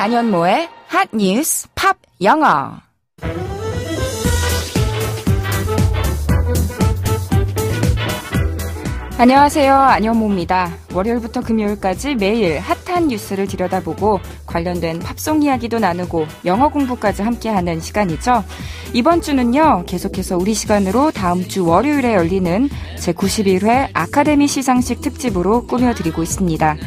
안현모의 핫뉴스 팝 영어. 안녕하세요. 안현모입니다. 월요일부터 금요일까지 매일 핫한 뉴스를 들여다보고 관련된 팝송 이야기도 나누고 영어 공부까지 함께하는 시간이죠. 이번 주는요, 계속해서 우리 시간으로 다음 주 월요일에 열리는 제91회 아카데미 시상식 특집으로 꾸며드리고 있습니다.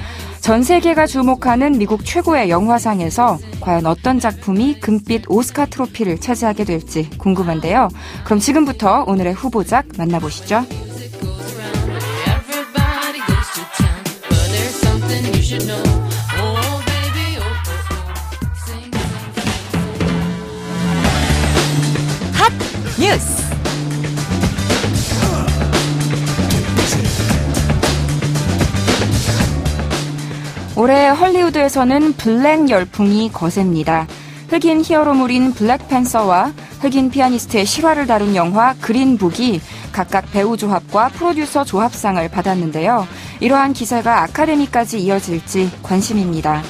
전 세계가 주목하는 미국 최고의 영화상에서 과연 어떤 작품이 금빛 오스카 트로피를 차지하게 될지 궁금한데요. 그럼 지금부터 오늘의 후보작 만나보시죠. 핫 뉴스. 올해 헐리우드에서는 블랙 열풍이 거셉니다. 흑인 히어로물인 블랙팬서와 흑인 피아니스트의 실화를 다룬 영화 그린북이 각각 배우 조합과 프로듀서 조합상을 받았는데요. 이러한 기세가 아카데미까지 이어질지 관심입니다.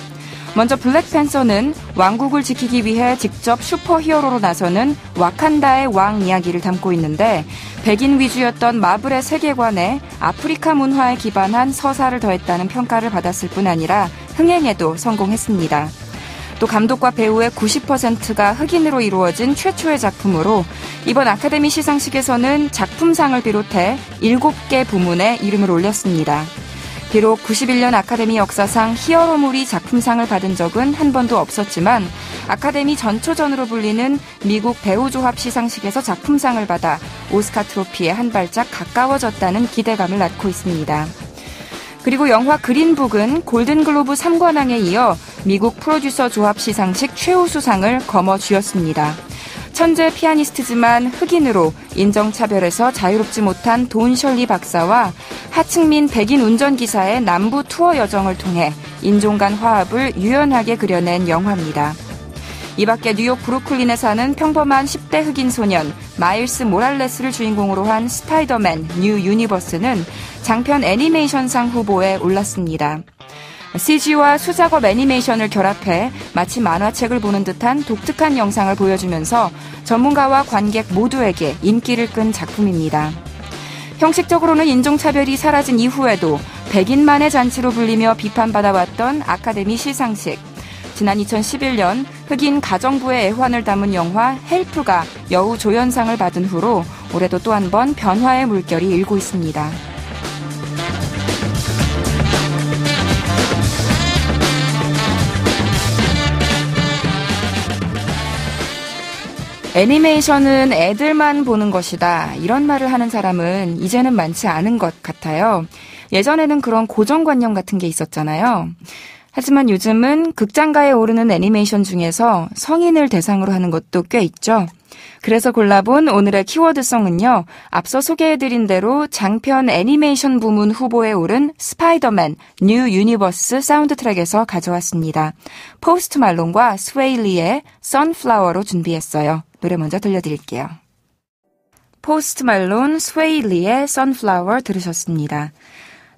먼저 블랙팬서는 왕국을 지키기 위해 직접 슈퍼히어로로 나서는 와칸다의 왕 이야기를 담고 있는데, 백인 위주였던 마블의 세계관에 아프리카 문화에 기반한 서사를 더했다는 평가를 받았을 뿐 아니라 흥행에도 성공했습니다. 또 감독과 배우의 90%가 흑인으로 이루어진 최초의 작품으로 이번 아카데미 시상식에서는 작품상을 비롯해 7개 부문에 이름을 올렸습니다. 비록 91년 아카데미 역사상 히어로물이 작품상을 받은 적은 한 번도 없었지만 아카데미 전초전으로 불리는 미국 배우조합 시상식에서 작품상을 받아 오스카 트로피에 한 발짝 가까워졌다는 기대감을 낳고 있습니다. 그리고 영화 그린북은 골든글로브 3관왕에 이어 미국 프로듀서 조합 시상식 최우수상을 거머쥐었습니다. 천재 피아니스트지만 흑인으로 인정차별에서 자유롭지 못한 돈 셜리 박사와 하층민 백인 운전기사의 남부 투어 여정을 통해 인종 간 화합을 유연하게 그려낸 영화입니다. 이 밖에 뉴욕 브루클린에 사는 평범한 10대 흑인 소년 마일스 모랄레스를 주인공으로 한 스파이더맨 뉴 유니버스는 장편 애니메이션상 후보에 올랐습니다. CG와 수작업 애니메이션을 결합해 마치 만화책을 보는 듯한 독특한 영상을 보여주면서 전문가와 관객 모두에게 인기를 끈 작품입니다. 형식적으로는 인종차별이 사라진 이후에도 백인만의 잔치로 불리며 비판받아왔던 아카데미 시상식. 지난 2011년 흑인 가정부의 애환을 담은 영화 헬프가 여우 조연상을 받은 후로 올해도 또 한 번 변화의 물결이 일고 있습니다. 애니메이션은 애들만 보는 것이다, 이런 말을 하는 사람은 이제는 많지 않은 것 같아요. 예전에는 그런 고정관념 같은 게 있었잖아요. 하지만 요즘은 극장가에 오르는 애니메이션 중에서 성인을 대상으로 하는 것도 꽤 있죠. 그래서 골라본 오늘의 키워드송은요, 앞서 소개해드린 대로 장편 애니메이션 부문 후보에 오른 스파이더맨 뉴 유니버스 사운드 트랙에서 가져왔습니다. 포스트 말론과 스웨일리의 선플라워로 준비했어요. 노래 먼저 들려드릴게요. 포스트 말론, 스웨일리의 선플라워 들으셨습니다.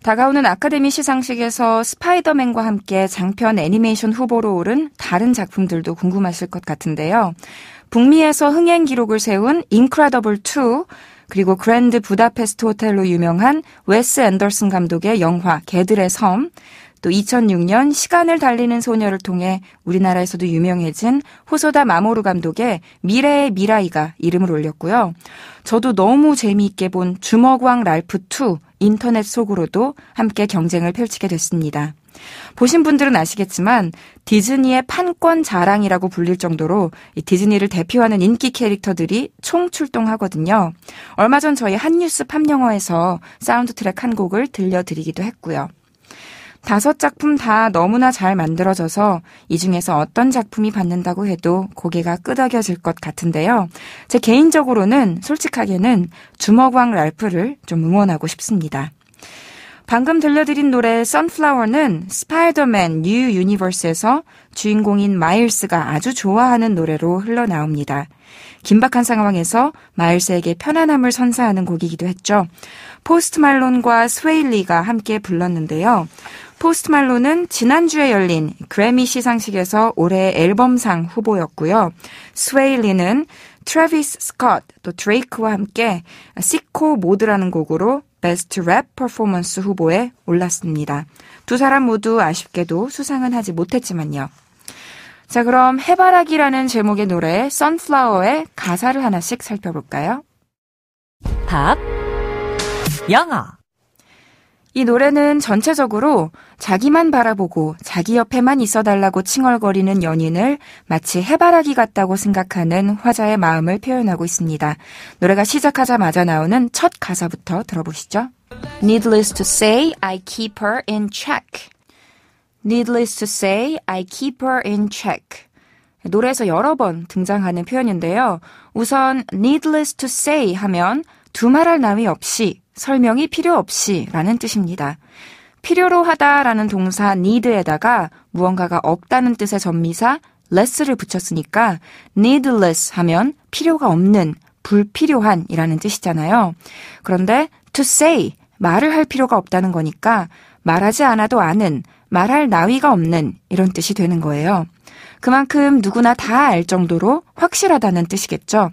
다가오는 아카데미 시상식에서 스파이더맨과 함께 장편 애니메이션 후보로 오른 다른 작품들도 궁금하실 것 같은데요. 북미에서 흥행 기록을 세운 인크레더블 2, 그리고 그랜드 부다페스트 호텔로 유명한 웨스 앤더슨 감독의 영화 개들의 섬, 또 2006년 시간을 달리는 소녀를 통해 우리나라에서도 유명해진 호소다 마모루 감독의 미래의 미라이가 이름을 올렸고요. 저도 너무 재미있게 본 주먹왕 랄프 2 인터넷 속으로도 함께 경쟁을 펼치게 됐습니다. 보신 분들은 아시겠지만 디즈니의 판권 자랑이라고 불릴 정도로 이 디즈니를 대표하는 인기 캐릭터들이 총출동하거든요. 얼마 전 저희 핫뉴스 팝영어에서 사운드 트랙 한 곡을 들려드리기도 했고요. 5작품 다 너무나 잘 만들어져서 이 중에서 어떤 작품이 받는다고 해도 고개가 끄덕여질 것 같은데요. 제 개인적으로는 솔직하게는 주먹왕 랄프를 좀 응원하고 싶습니다. 방금 들려드린 노래 Sunflower는 스파이더맨 뉴 유니버스에서 주인공인 마일스가 아주 좋아하는 노래로 흘러나옵니다. 긴박한 상황에서 마일스에게 편안함을 선사하는 곡이기도 했죠. 포스트 말론과 스웨일리가 함께 불렀는데요. 포스트 말론은 지난주에 열린 그래미 시상식에서 올해의 앨범상 후보였고요. 스웨일리는 트래비스 스콧 또 드레이크와 함께 시코 모드라는 곡으로 베스트 랩 퍼포먼스 후보에 올랐습니다. 두 사람 모두 아쉽게도 수상은 하지 못했지만요. 자, 그럼 해바라기라는 제목의 노래 Sunflower의 가사를 하나씩 살펴볼까요? 팝, 영어. 이 노래는 전체적으로 자기만 바라보고 자기 옆에만 있어달라고 칭얼거리는 연인을 마치 해바라기 같다고 생각하는 화자의 마음을 표현하고 있습니다. 노래가 시작하자마자 나오는 첫 가사부터 들어보시죠. Needless to say, I keep her in check. Needless to say, I keep her in check. 노래에서 여러 번 등장하는 표현인데요. 우선 needless to say 하면 두말할 나위 없이, 설명이 필요 없이 라는 뜻입니다. 필요로 하다라는 동사 need에다가 무언가가 없다는 뜻의 전미사 less를 붙였으니까 needless 하면 필요가 없는, 불필요한 이라는 뜻이잖아요. 그런데 to say, 말을 할 필요가 없다는 거니까 말하지 않아도 아는, 말할 나위가 없는 이런 뜻이 되는 거예요. 그만큼 누구나 다 알 정도로 확실하다는 뜻이겠죠.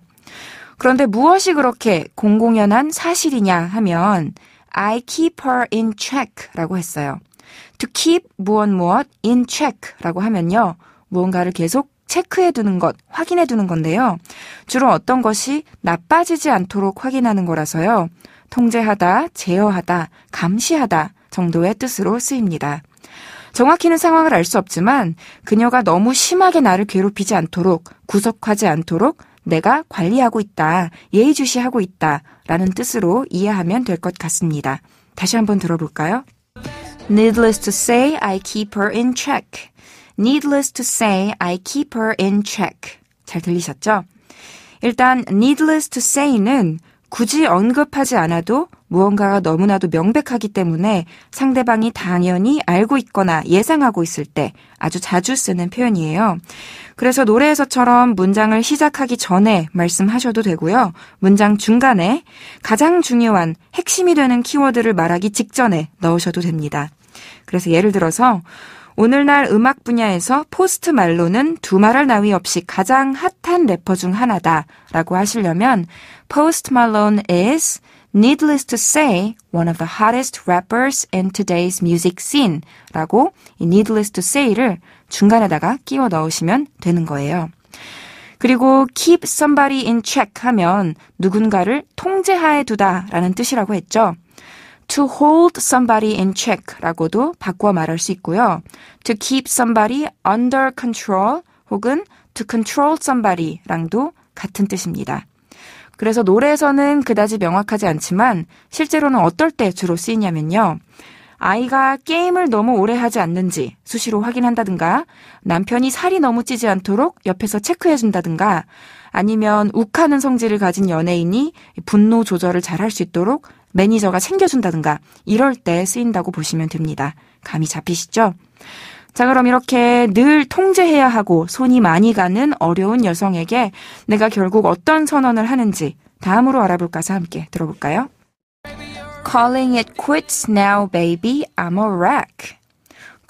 그런데 무엇이 그렇게 공공연한 사실이냐 하면 I keep her in check 라고 했어요. To keep 무엇 in check 라고 하면요. 무언가를 계속 체크해 두는 것, 확인해 두는 건데요. 주로 어떤 것이 나빠지지 않도록 확인하는 거라서요. 통제하다, 제어하다, 감시하다 정도의 뜻으로 쓰입니다. 정확히는 상황을 알 수 없지만 그녀가 너무 심하게 나를 괴롭히지 않도록, 구속하지 않도록 내가 관리하고 있다, 예의주시하고 있다 라는 뜻으로 이해하면 될 것 같습니다. 다시 한번 들어볼까요? Needless to say, I keep her in check. Needless to say, I keep her in check. 잘 들리셨죠? 일단 needless to say는 굳이 언급하지 않아도 무언가가 너무나도 명백하기 때문에 상대방이 당연히 알고 있거나 예상하고 있을 때 아주 자주 쓰는 표현이에요. 그래서 노래에서처럼 문장을 시작하기 전에 말씀하셔도 되고요. 문장 중간에 가장 중요한 핵심이 되는 키워드를 말하기 직전에 넣으셔도 됩니다. 그래서 예를 들어서 오늘날 음악 분야에서 포스트 말론은 두말할 나위 없이 가장 핫한 래퍼 중 하나다 라고 하시려면 Post Malone is, needless to say, one of the hottest rappers in today's music scene 라고 이 needless to say를 중간에다가 끼워 넣으시면 되는 거예요. 그리고 keep somebody in check 하면 누군가를 통제하에 두다 라는 뜻이라고 했죠. To hold somebody in check 라고도 바꿔 말할 수 있고요. To keep somebody under control 혹은 to control somebody 랑도 같은 뜻입니다. 그래서 노래에서는 그다지 명확하지 않지만 실제로는 어떨 때 주로 쓰이냐면요. 아이가 게임을 너무 오래 하지 않는지 수시로 확인한다든가 남편이 살이 너무 찌지 않도록 옆에서 체크해준다든가 아니면 욱하는 성질을 가진 연예인이 분노 조절을 잘 할 수 있도록 매니저가 챙겨준다든가 이럴 때 쓰인다고 보시면 됩니다. 감이 잡히시죠? 자, 그럼 이렇게 늘 통제해야 하고 손이 많이 가는 어려운 여성에게 내가 결국 어떤 선언을 하는지 다음으로 알아볼까서 함께 들어볼까요? Calling it quits now, baby. I'm a wreck.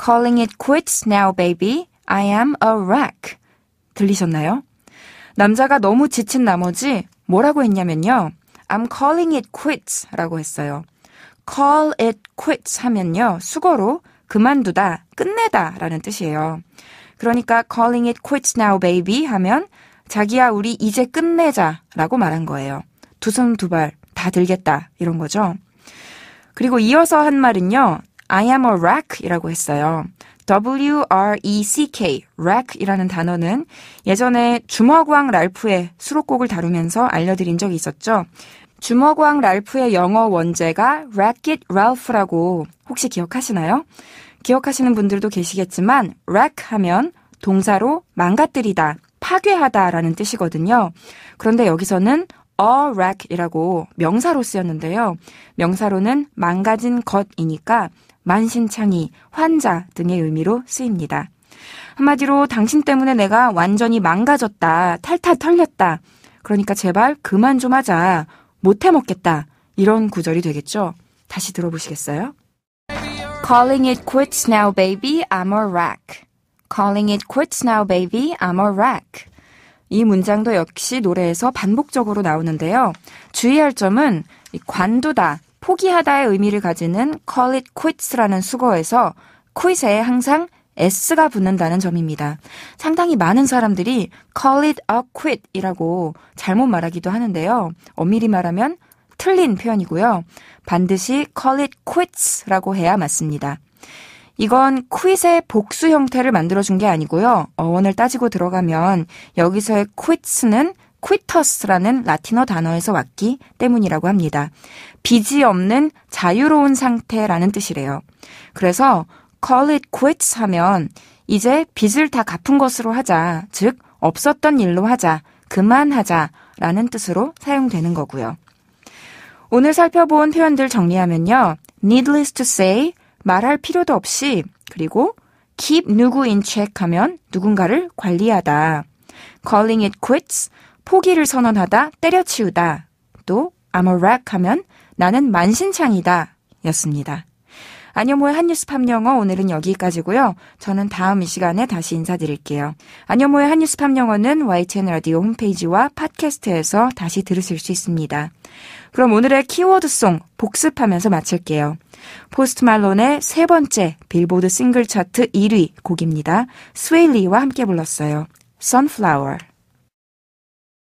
Calling it quits now, baby. I am a wreck. 들리셨나요? 남자가 너무 지친 나머지 뭐라고 했냐면요. I'm calling it quits 라고 했어요. Call it quits 하면요. 수거로 그만두다, 끝내다 라는 뜻이에요. 그러니까 calling it quits now, baby 하면 자기야 우리 이제 끝내자 라고 말한 거예요. 두 손 두 발 다 들겠다 이런 거죠. 그리고 이어서 한 말은요. I am a wreck 이라고 했어요. W-R-E-C-K, wreck이라는 단어는 예전에 주먹왕 랄프의 수록곡을 다루면서 알려드린 적이 있었죠. 주먹왕 랄프의 영어 원제가 Wreck-It Ralph라고 혹시 기억하시나요? 기억하시는 분들도 계시겠지만 wreck 하면 동사로 망가뜨리다, 파괴하다 라는 뜻이거든요. 그런데 여기서는 a wreck이라고 명사로 쓰였는데요. 명사로는 망가진 것이니까 만신창이, 환자 등의 의미로 쓰입니다. 한마디로 당신 때문에 내가 완전히 망가졌다, 탈탈 털렸다. 그러니까 제발 그만 좀 하자, 못해 먹겠다. 이런 구절이 되겠죠. 다시 들어보시겠어요? Calling it quits now, baby, I'm a wreck. Calling it quits now, baby, I'm a wreck. 이 문장도 역시 노래에서 반복적으로 나오는데요. 주의할 점은 관두다, 포기하다의 의미를 가지는 call it quits라는 수거에서 quit에 항상 s가 붙는다는 점입니다. 상당히 많은 사람들이 call it a quit 이라고 잘못 말하기도 하는데요. 엄밀히 말하면 틀린 표현이고요. 반드시 call it quits라고 해야 맞습니다. 이건 quit의 복수 형태를 만들어준 게 아니고요. 어원을 따지고 들어가면 여기서의 quits는 quittus라는 라틴어 단어에서 왔기 때문이라고 합니다. 빚이 없는 자유로운 상태라는 뜻이래요. 그래서 call it quits 하면 이제 빚을 다 갚은 것으로 하자, 즉 없었던 일로 하자, 그만하자라는 뜻으로 사용되는 거고요. 오늘 살펴본 표현들 정리하면요. needless to say, 말할 필요도 없이, 그리고 keep 누구 in check 하면 누군가를 관리하다. calling it quits, 포기를 선언하다, 때려치우다. 또 I'm a wreck 하면 나는 만신창이다 였습니다. 안효모의 한뉴스 팝영어 오늘은 여기까지고요. 저는 다음 이 시간에 다시 인사드릴게요. 안효모의 한뉴스 팝영어는 YTN 라디오 홈페이지와 팟캐스트에서 다시 들으실 수 있습니다. 그럼 오늘의 키워드송 복습하면서 마칠게요. 포스트 말론의 세 번째 빌보드 싱글 차트 1위 곡입니다. 스웨일리와 함께 불렀어요. Sunflower.